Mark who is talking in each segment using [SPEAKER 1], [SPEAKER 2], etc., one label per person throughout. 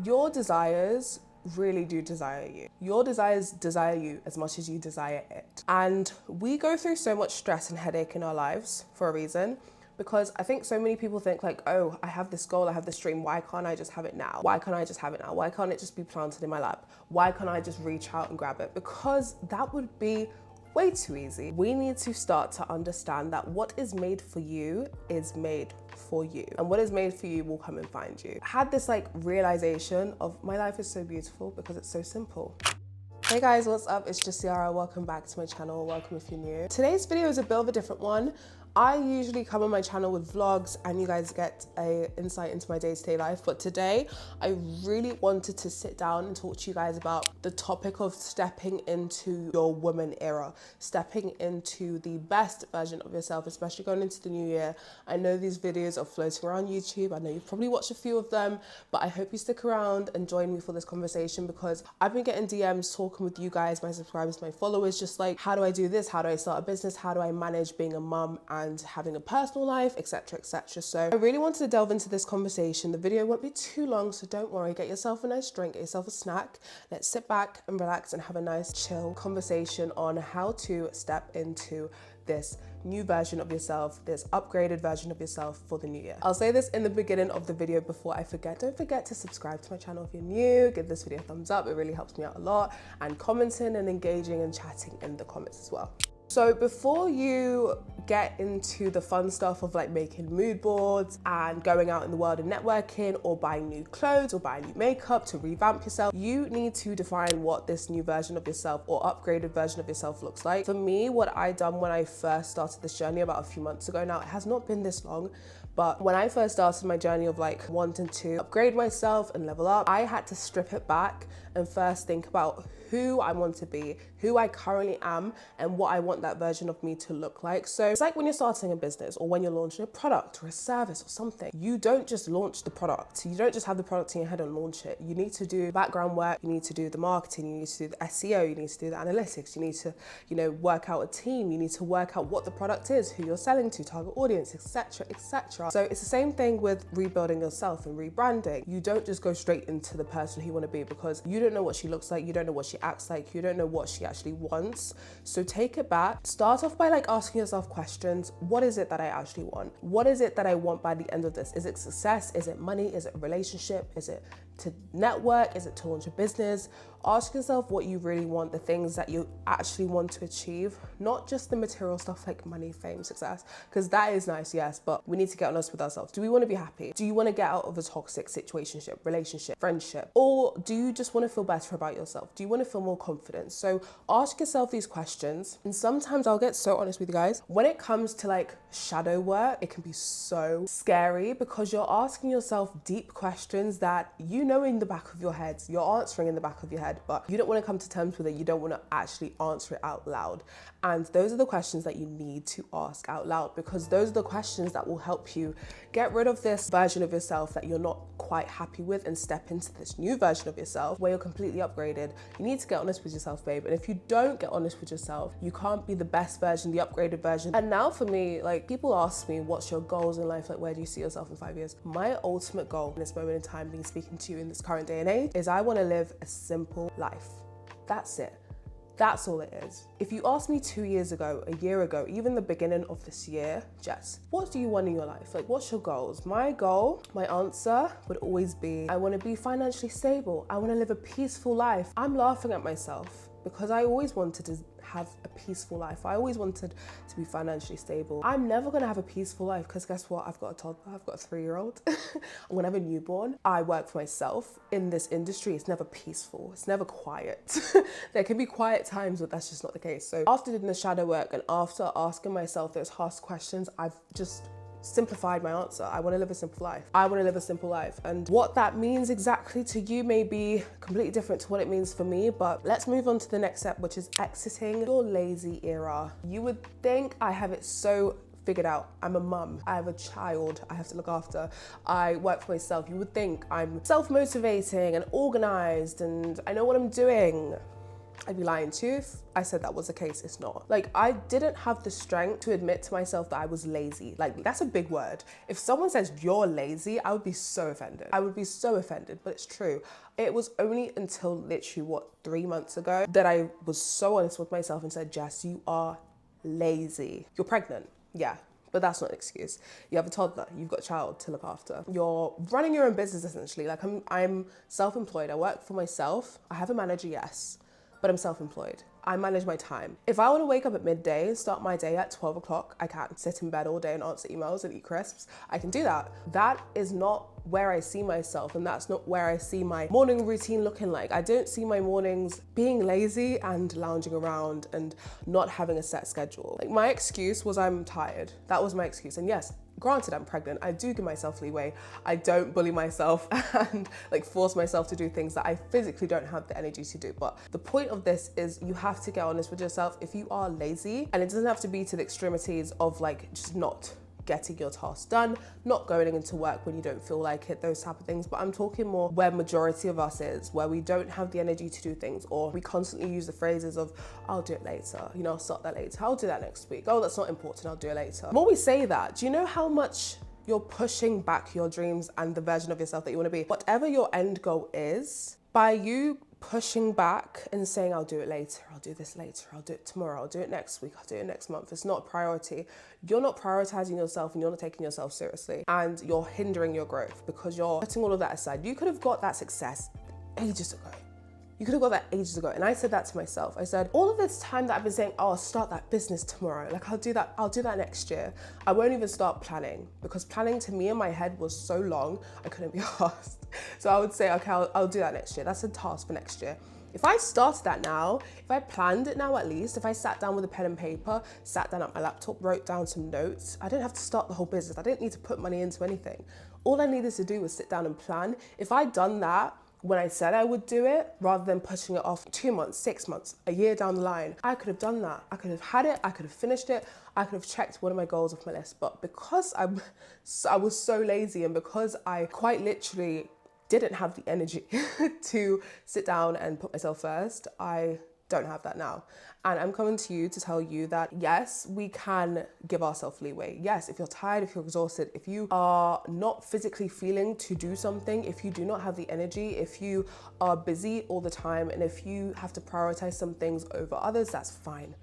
[SPEAKER 1] Your desires really do desire you. Your desires desire you as much as you desire it. And we go through so much stress and headache in our lives for a reason, because I think so many people think like, oh, I have this goal, I have this dream, why can't I just have it now? Why can't I just have it now? Why can't it just be planted in my lap? Why can't I just reach out and grab it? Because that would be way too easy. We need to start to understand that what is made for you is made for you, and what is made for you will come and find you. I had this like realization of my life is so beautiful because it's so simple. Hey guys, what's up? It's Jessiara. Welcome back to my channel. Welcome if you're new. Today's video is a bit of a different one. I usually come on my channel with vlogs and you guys get an insight into my day-to-day life. But today, I really wanted to sit down and talk to you guys about the topic of stepping into your woman era, stepping into the best version of yourself, especially going into the new year. I know these videos are floating around YouTube. I know you've probably watched a few of them, but I hope you stick around and join me for this conversation because I've been getting DMs talking with you guys, my subscribers, my followers, just like, how do I do this? How do I start a business? How do I manage being a mum and having a personal life, etc, etc. So I really wanted to delve into this conversation. The video won't be too long, so don't worry. Get yourself a nice drink, get yourself a snack. Let's sit back and relax and have a nice chill conversation on how to step into this new version of yourself, this upgraded version of yourself for the new year. I'll say this in the beginning of the video before I forget. Don't forget to subscribe to my channel if you're new. Give this video a thumbs up. It really helps me out a lot. And commenting and engaging and chatting in the comments as well. So before you get into the fun stuff of like making mood boards and going out in the world and networking or buying new clothes or buying new makeup to revamp yourself, you need to define what this new version of yourself or upgraded version of yourself looks like. For me, what I done when I first started this journey about a few months ago now, it has not been this long, but when I first started my journey of like wanting to upgrade myself and level up, I had to strip it back and first think about who I want to be, who I currently am, and what I want that version of me to look like. So it's like when you're starting a business or when you're launching a product or a service or something, you don't just launch the product. You don't just have the product in your head and launch it. You need to do background work, you need to do the marketing, you need to do the SEO, you need to do the analytics, you need to, work out a team, you need to work out what the product is, who you're selling to, target audience, etc, etc. So it's the same thing with rebuilding yourself and rebranding. You don't just go straight into the person who you want to be because you don't know what she looks like, you don't know what she acts like, you don't know what she actually wants. So take it back. Start off by like asking yourself questions. What is it that I actually want? What is it that I want by the end of this? Is it success? Is it money? Is it a relationship? Is it to network? Is it to launch a business? Ask yourself what you really want, the things that you actually want to achieve, not just the material stuff like money, fame, success, because that is nice, yes, but we need to get honest with ourselves. Do we want to be happy? Do you want to get out of a toxic situationship, relationship, friendship? Or do you just want to feel better about yourself? Do you want to feel more confident? So ask yourself these questions. And sometimes I'll get so honest with you guys, when it comes to like shadow work, it can be so scary because you're asking yourself deep questions that you know in the back of your head, you're answering in the back of your head, but you don't want to come to terms with it. You don't want to actually answer it out loud. And those are the questions that you need to ask out loud because those are the questions that will help you get rid of this version of yourself that you're not quite happy with and step into this new version of yourself where you're completely upgraded. You need to get honest with yourself, babe. And if you don't get honest with yourself, you can't be the best version, the upgraded version. And now for me, like people ask me, what's your goals in life? Like, where do you see yourself in 5 years? My ultimate goal in this moment in time, being speaking to you in this current day and age, is I want to live a simple life. That's it. That's all it is. If you asked me 2 years ago, a year ago, even the beginning of this year, Jess, what do you want in your life? Like, what's your goals? My goal, my answer would always be, I want to be financially stable. I want to live a peaceful life. I'm laughing at myself because I always wanted to have a peaceful life. I always wanted to be financially stable. I'm never gonna have a peaceful life because guess what? I've got a toddler, I've got a 3-year-old. I'm gonna have a newborn. I work for myself in this industry. It's never peaceful. It's never quiet. There can be quiet times, but that's just not the case. So after doing the shadow work and after asking myself those hard questions, I've just simplified my answer. I want to live a simple life. I want to live a simple life. And what that means exactly to you may be completely different to what it means for me, but let's move on to the next step, which is exiting your lazy era. You would think I have it so figured out. I'm a mum, I have a child I have to look after, I work for myself. You would think I'm self-motivating and organized and I know what I'm doing. I'd be lying to you if I said that was the case. It's not. Like, I didn't have the strength to admit to myself that I was lazy. Like, that's a big word. If someone says you're lazy, I would be so offended. I would be so offended, but it's true. It was only until literally, 3 months ago that I was so honest with myself and said, Jess, you are lazy. You're pregnant. Yeah. But that's not an excuse. You have a toddler, you've got a child to look after. You're running your own business essentially. Like I'm self-employed, I work for myself. I have a manager, yes, but I'm self-employed. I manage my time. If I want to wake up at midday and start my day at 12 o'clock, I can sit in bed all day and answer emails and eat crisps. I can do that. That is not where I see myself, and that's not where I see my morning routine looking like. I don't see my mornings being lazy and lounging around and not having a set schedule. Like, my excuse was I'm tired. That was my excuse. And yes, granted, I'm pregnant. I do give myself leeway. I don't bully myself and like force myself to do things that I physically don't have the energy to do. But the point of this is you have to get honest with yourself. If you are lazy, and it doesn't have to be to the extremities of like just not getting your tasks done, not going into work when you don't feel like it, those type of things. But I'm talking more where majority of us is, where we don't have the energy to do things, or we constantly use the phrases of, I'll do it later, you know, I'll start that later, I'll do that next week, oh, that's not important, I'll do it later. When we say that, do you know how much you're pushing back your dreams and the version of yourself that you want to be? Whatever your end goal is, by you pushing back and saying, I'll do it later, I'll do this later, I'll do it tomorrow, I'll do it next week, I'll do it next month, it's not a priority. You're not prioritizing yourself and you're not taking yourself seriously, and you're hindering your growth because you're putting all of that aside. You could have got that success ages ago. You could have got that ages ago. And I said that to myself. I said, all of this time that I've been saying, oh, I'll start that business tomorrow. Like, I'll do that next year. I won't even start planning, because planning to me in my head was so long, I couldn't be asked. So I would say, okay, I'll do that next year. That's a task for next year. If I started that now, if I planned it now at least, if I sat down with a pen and paper, sat down at my laptop, wrote down some notes, I didn't have to start the whole business. I didn't need to put money into anything. All I needed to do was sit down and plan. If I'd done that when I said I would do it, rather than pushing it off 2 months, 6 months, a year down the line, I could have done that. I could have had it, I could have finished it, I could have checked one of my goals off my list. But because I was so lazy, and because I quite literally didn't have the energy to sit down and put myself first, I don't have that now. And I'm coming to you to tell you that yes, we can give ourselves leeway. Yes, if you're tired, if you're exhausted, if you are not physically feeling to do something, if you do not have the energy, if you are busy all the time, and if you have to prioritize some things over others, that's fine.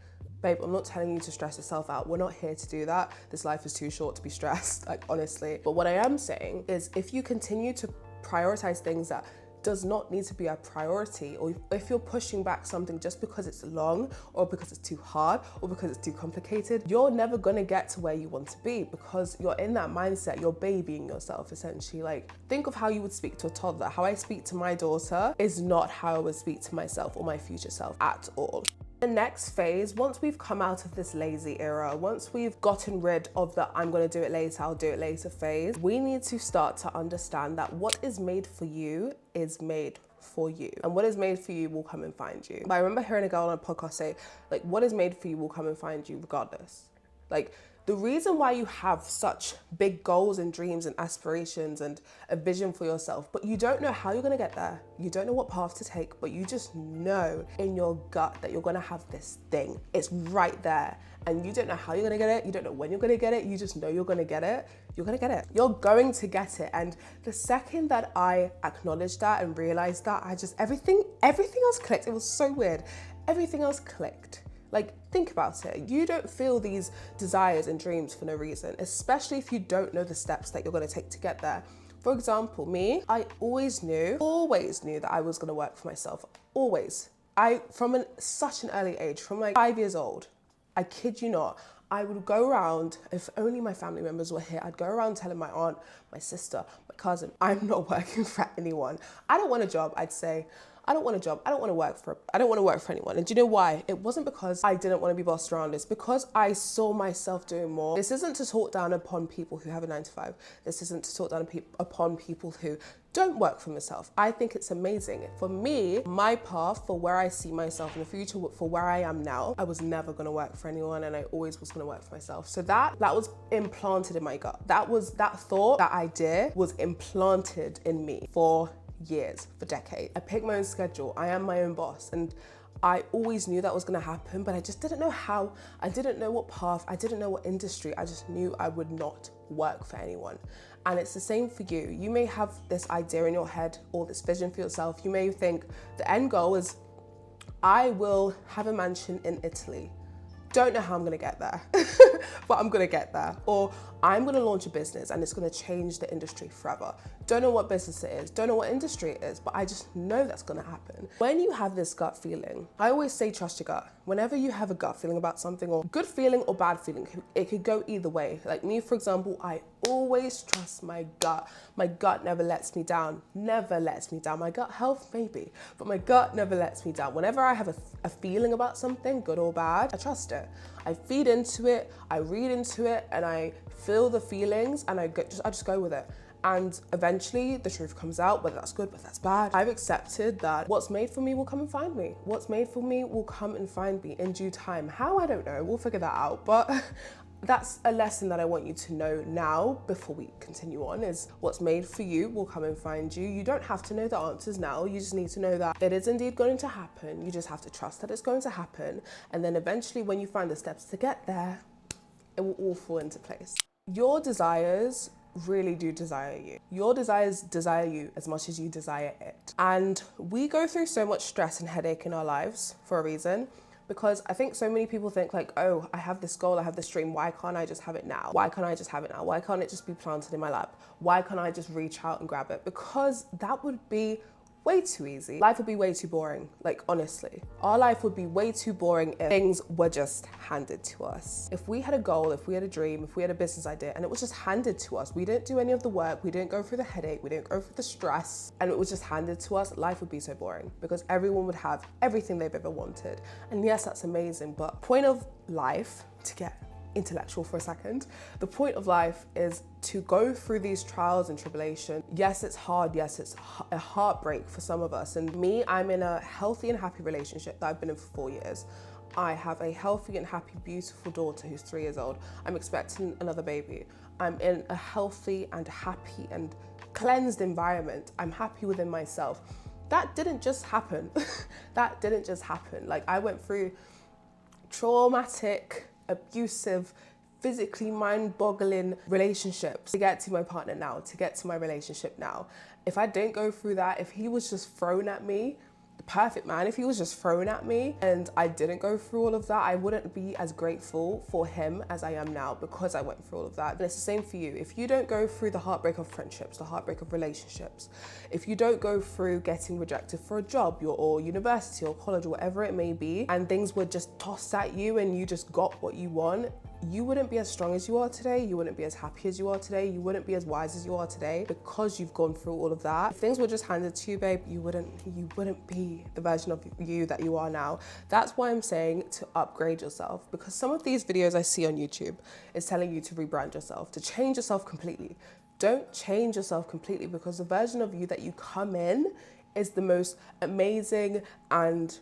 [SPEAKER 1] Babe, I'm not telling you to stress yourself out. We're not here to do that. This life is too short to be stressed, like, honestly. But what I am saying is, if you continue to prioritize things that does not need to be a priority, or if you're pushing back something just because it's long, or because it's too hard, or because it's too complicated, you're never gonna get to where you want to be, because you're in that mindset, you're babying yourself essentially. Like, think of how you would speak to a toddler. How I speak to my daughter is not how I would speak to myself or my future self at all. The next phase, once we've come out of this lazy era, once we've gotten rid of the I'm gonna do it later, I'll do it later phase, we need to start to understand that what is made for you is made for you, and what is made for you will come and find you. But I remember hearing a girl on a podcast say, like, what is made for you will come and find you regardless. Like, the reason why you have such big goals and dreams and aspirations and a vision for yourself, but you don't know how you're gonna get there, you don't know what path to take, but you just know in your gut that you're gonna have this thing. It's right there, and you don't know how you're gonna get it, you don't know when you're gonna get it, you just know you're gonna get it, you're gonna get it. You're going to get it. And the second that I acknowledged that and realized that, everything else clicked. It was so weird. Everything else clicked. Like, think about it. You don't feel these desires and dreams for no reason, especially if you don't know the steps that you're going to take to get there. For example, me, I always knew that I was going to work for myself. Always. From such an early age, from like 5 years old, I kid you not, I would go around, if only my family members were here, I'd go around telling my aunt, my sister, my cousin, I'm not working for anyone. I don't want a job, I'd say. I don't want a job. I don't want to work for anyone. And do you know why? It wasn't because I didn't want to be bossed around. It's because I saw myself doing more. This isn't to talk down upon people who have a 9 to 5. This isn't to talk down upon people who don't work for themselves. I think it's amazing. For me, my path for where I see myself in the future, for where I am now, I was never going to work for anyone, and I always was going to work for myself. So that was implanted in my gut. That thought, that idea was implanted in me for years, for decades. I pick my own schedule. I am my own boss, and I always knew that was gonna happen, but I just didn't know how. I didn't know what path, I didn't know what industry. I just knew I would not work for anyone. And it's the same for you. You may have this idea in your head or this vision for yourself. You may think the end goal is, I will have a mansion in Italy. Don't know how I'm gonna get there, but I'm gonna get there. Or I'm gonna launch a business and it's gonna change the industry forever. Don't know what business it is, don't know what industry it is, but I just know that's gonna happen. When you have this gut feeling, I always say trust your gut. Whenever you have a gut feeling about something, or good feeling or bad feeling, it could go either way. Like me, for example, I always trust my gut. My gut never lets me down, never lets me down. My gut health maybe, but my gut never lets me down. Whenever I have a feeling about something, good or bad, I trust it. I feed into it, I read into it, and I feel the feelings, and I just go with it. And eventually the truth comes out, whether that's good, whether that's bad. I've accepted that what's made for me will come and find me. What's made for me will come and find me in due time. How, I don't know, we'll figure that out. But that's a lesson that I want you to know now before we continue on, is what's made for you will come and find you. You don't have to know the answers now. You just need to know that it is indeed going to happen. You just have to trust that it's going to happen. And then eventually when you find the steps to get there, it will all fall into place. Your desires really do desire you. Your desires desire you as much as you desire it. And we go through so much stress and headache in our lives for a reason, because I think so many people think like, oh, I have this goal, I have this dream, why can't I just have it now? Why can't I just have it now? Why can't it just be planted in my lap? Why can't I just reach out and grab it? Because that would be way too easy. Life would be way too boring, like honestly. Our life would be way too boring if things were just handed to us. If we had a goal, if we had a dream, if we had a business idea and it was just handed to us, we didn't do any of the work, we didn't go through the headache, we didn't go through the stress, and it was just handed to us, life would be so boring because everyone would have everything they've ever wanted. And yes, that's amazing, but point of life, to get intellectual for a second, the point of life is to go through these trials and tribulation. Yes, it's hard. Yes, it's a heartbreak for some of us. And me, I'm in a healthy and happy relationship that I've been in for 4 years. I have a healthy and happy, beautiful daughter who's 3 years old. I'm expecting another baby. I'm in a healthy and happy and cleansed environment. I'm happy within myself. That didn't just happen. That didn't just happen. Like, I went through traumatic, abusive, physically mind-boggling relationships to get to my partner now, to get to my relationship now. If I didn't go through that, if he was just thrown at me, the perfect man, if he was just thrown at me and I didn't go through all of that, I wouldn't be as grateful for him as I am now because I went through all of that. And it's the same for you. If you don't go through the heartbreak of friendships, the heartbreak of relationships, if you don't go through getting rejected for a job or university or college or whatever it may be, and things were just tossed at you and you just got what you want, you wouldn't be as strong as you are today, you wouldn't be as happy as you are today, you wouldn't be as wise as you are today because you've gone through all of that. If things were just handed to you, babe, you wouldn't be the version of you that you are now. That's why I'm saying to upgrade yourself, because some of these videos I see on YouTube is telling you to rebrand yourself, to change yourself completely. Don't change yourself completely, because the version of you that you come in is the most amazing and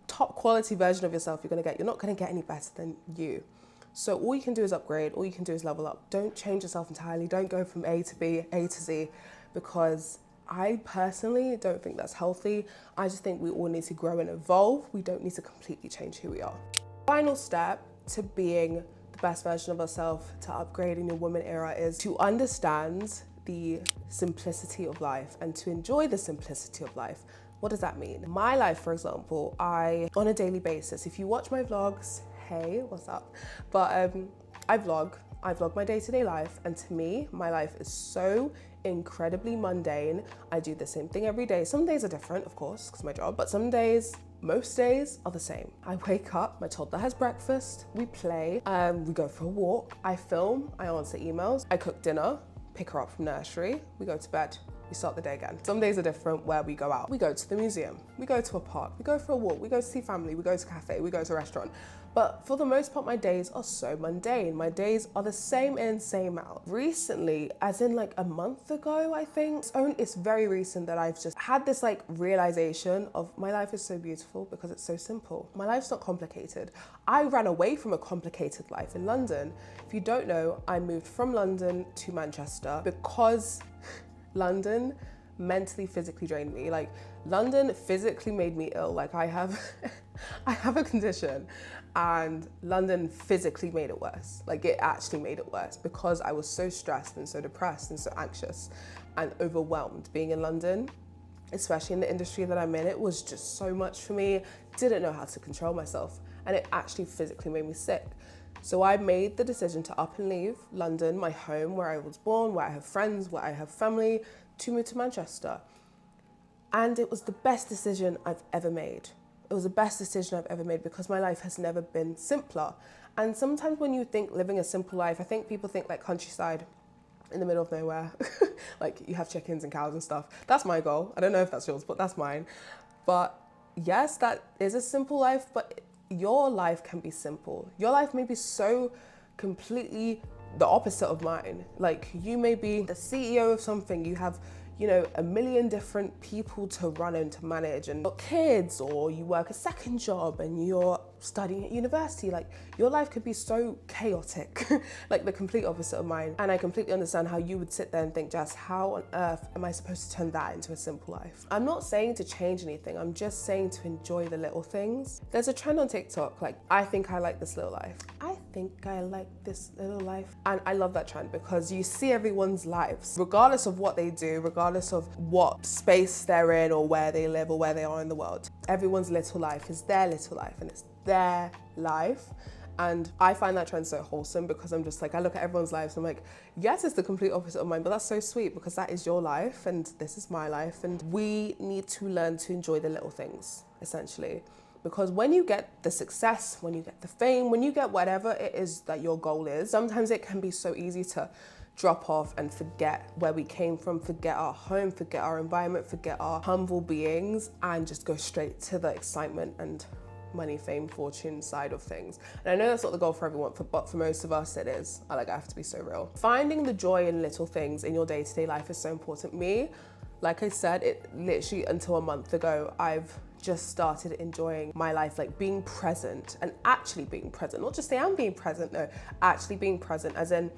[SPEAKER 1] top quality version of yourself you're gonna get. You're not gonna get any better than you. So all you can do is upgrade, all you can do is level up. Don't change yourself entirely. Don't go from A to B, A to Z, because I personally don't think that's healthy. I just think we all need to grow and evolve. We don't need to completely change who we are. Final step to being the best version of ourselves, to upgrading your woman era, is to understand the simplicity of life and to enjoy the simplicity of life. What does that mean? My life, for example, on a daily basis, if you watch my vlogs, hey, what's up? But I vlog my day-to-day life, and to me, my life is so incredibly mundane. I do the same thing every day. Some days are different, of course, because of my job, but most days are the same. I wake up, my toddler has breakfast, we play, we go for a walk, I film, I answer emails, I cook dinner, pick her up from nursery, we go to bed, we start the day again. Some days are different where we go out. We go to the museum, we go to a park, we go for a walk, we go to see family, we go to a cafe, we go to a restaurant. But for the most part, my days are so mundane. My days are the same in, same out. Recently, as in like a month ago, I think, it's very recent that I've just had this like realization of my life is so beautiful because it's so simple. My life's not complicated. I ran away from a complicated life in London. If you don't know, I moved from London to Manchester because London mentally, physically drained me. Like, London physically made me ill. Like I have, I have a condition and London physically made it worse. Like it actually made it worse because I was so stressed and so depressed and so anxious and overwhelmed being in London, especially in the industry that I'm in. It was just so much for me. Didn't know how to control myself and it actually physically made me sick. So I made the decision to up and leave London, my home, where I was born, where I have friends, where I have family, to move to Manchester. And it was the best decision I've ever made. It was the best decision I've ever made because my life has never been simpler. And sometimes when you think living a simple life, I think people think like countryside in the middle of nowhere. Like you have chickens and cows and stuff. That's my goal. I don't know if that's yours, but that's mine. But yes, that is a simple life, but your life can be simple. Your life may be so completely the opposite of mine. Like you may be the CEO of something, you have, you know, a million different people to run and to manage and your kids, or you work a second job and you're studying at university. Like your life could be so chaotic, like the complete opposite of mine. And I completely understand how you would sit there and think, Jess, how on earth am I supposed to turn that into a simple life? I'm not saying to change anything. I'm just saying to enjoy the little things. There's a trend on TikTok, like, I think I like this little life. I think I like this little life. And I love that trend because you see everyone's lives, regardless of what they do, regardless of what space they're in or where they live or where they are in the world. Everyone's little life is their little life and it's their life. And I find that trend so wholesome because I'm just like, I look at everyone's lives and I'm like, yes, it's the complete opposite of mine, but that's so sweet because that is your life and this is my life. And we need to learn to enjoy the little things, essentially. Because when you get the success, when you get the fame, when you get whatever it is that your goal is, sometimes it can be so easy to drop off and forget where we came from, forget our home, forget our environment, forget our humble beings, and just go straight to the excitement and money, fame, fortune side of things. And I know that's not the goal for everyone, but for most of us it is. I have to be so real. Finding the joy in little things in your day-to-day life is so important. Me, like I said, it literally until a month ago, I've just started enjoying my life, like being present and actually being present. Not just say I'm being present, no, actually being present, as in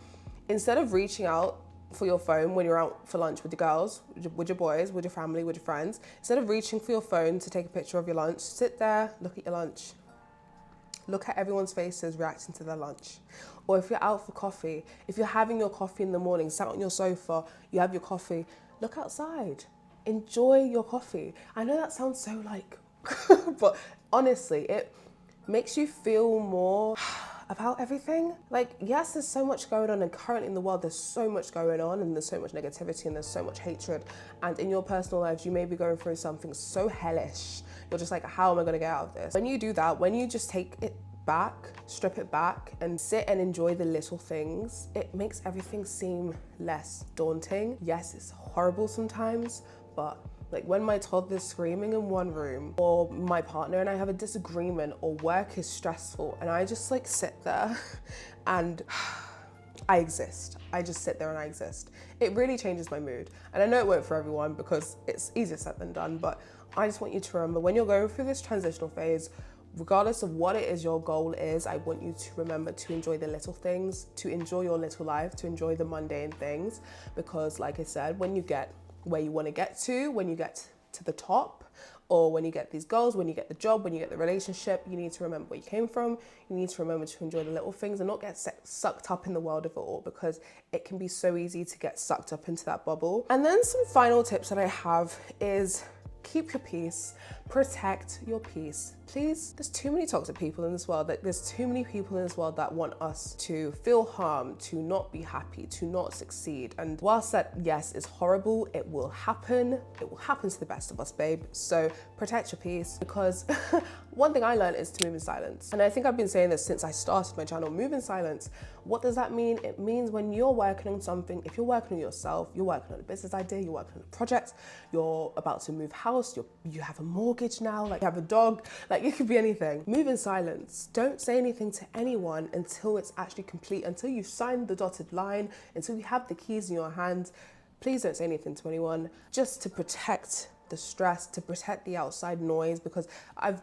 [SPEAKER 1] instead of reaching out for your phone when you're out for lunch with the girls, with your boys, with your family, with your friends, instead of reaching for your phone to take a picture of your lunch, sit there, look at your lunch. Look at everyone's faces reacting to their lunch. Or if you're out for coffee, if you're having your coffee in the morning, sat on your sofa, you have your coffee, look outside. Enjoy your coffee. I know that sounds so like, but honestly, it makes you feel more about everything. Like, yes, there's so much going on, and currently in the world, there's so much going on, and there's so much negativity, and there's so much hatred. And in your personal lives, you may be going through something so hellish. You're just like, how am I gonna get out of this? When you do that, when you just take it back, strip it back, and sit and enjoy the little things, it makes everything seem less daunting. Yes, it's horrible sometimes, but like when my toddler's screaming in one room, or my partner and I have a disagreement, or work is stressful, and I just like sit there and I exist. I just sit there and I exist. It really changes my mood. And I know it won't for everyone because it's easier said than done, but I just want you to remember when you're going through this transitional phase, regardless of what it is your goal is, I want you to remember to enjoy the little things, to enjoy your little life, to enjoy the mundane things. Because like I said, when you get where you want to get to, when you get to the top, or when you get these goals, when you get the job, when you get the relationship, you need to remember where you came from. You need to remember to enjoy the little things and not get sucked up in the world of it all, because it can be so easy to get sucked up into that bubble. And then some final tips that I have is keep your peace, protect your peace. Please, there's too many toxic people in this world. There's too many people in this world that want us to feel harm, to not be happy, to not succeed. And whilst that, yes, is horrible, it will happen. It will happen to the best of us, babe. So protect your peace, because one thing I learned is to move in silence. And I think I've been saying this since I started my channel, move in silence. What does that mean? It means when you're working on something, if you're working on yourself, you're working on a business idea, you're working on a project, you're about to move house, you have a mortgage now, like you have a dog, like it could be anything. Move in silence. Don't say anything to anyone until it's actually complete, until you've signed the dotted line, until you have the keys in your hand. Please don't say anything to anyone, just to protect the stress, to protect the outside noise, because I've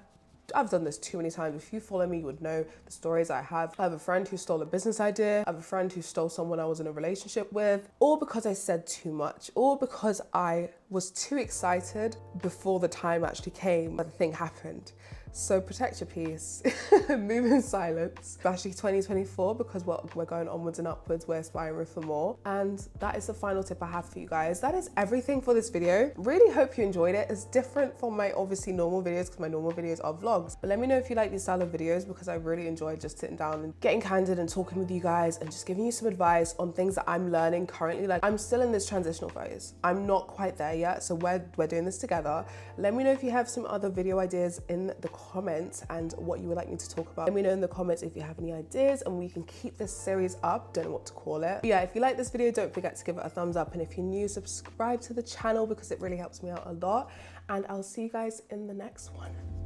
[SPEAKER 1] done this too many times. If you follow me, you would know the stories I have. I have a friend who stole a business idea. I have a friend who stole someone I was in a relationship with, all because I said too much, all because I was too excited before the time actually came, but the thing happened. So protect your peace, move in silence, especially 2024, because we're going onwards and upwards, we're aspiring for more. And that is the final tip I have for you guys. That is everything for this video. Really hope you enjoyed it. It's different from my obviously normal videos because my normal videos are vlogs. But let me know if you like these style of videos because I really enjoy just sitting down and getting candid and talking with you guys and just giving you some advice on things that I'm learning currently. Like, I'm still in this transitional phase. I'm not quite there yet, so we're doing this together. Let me know if you have some other video ideas in the comments and what you would like me to talk about. Let me know in the comments if you have any ideas and we can keep this series up. Don't know what to call it. But yeah, if you like this video, don't forget to give it a thumbs up. And if you're new, subscribe to the channel because it really helps me out a lot. And I'll see you guys in the next one.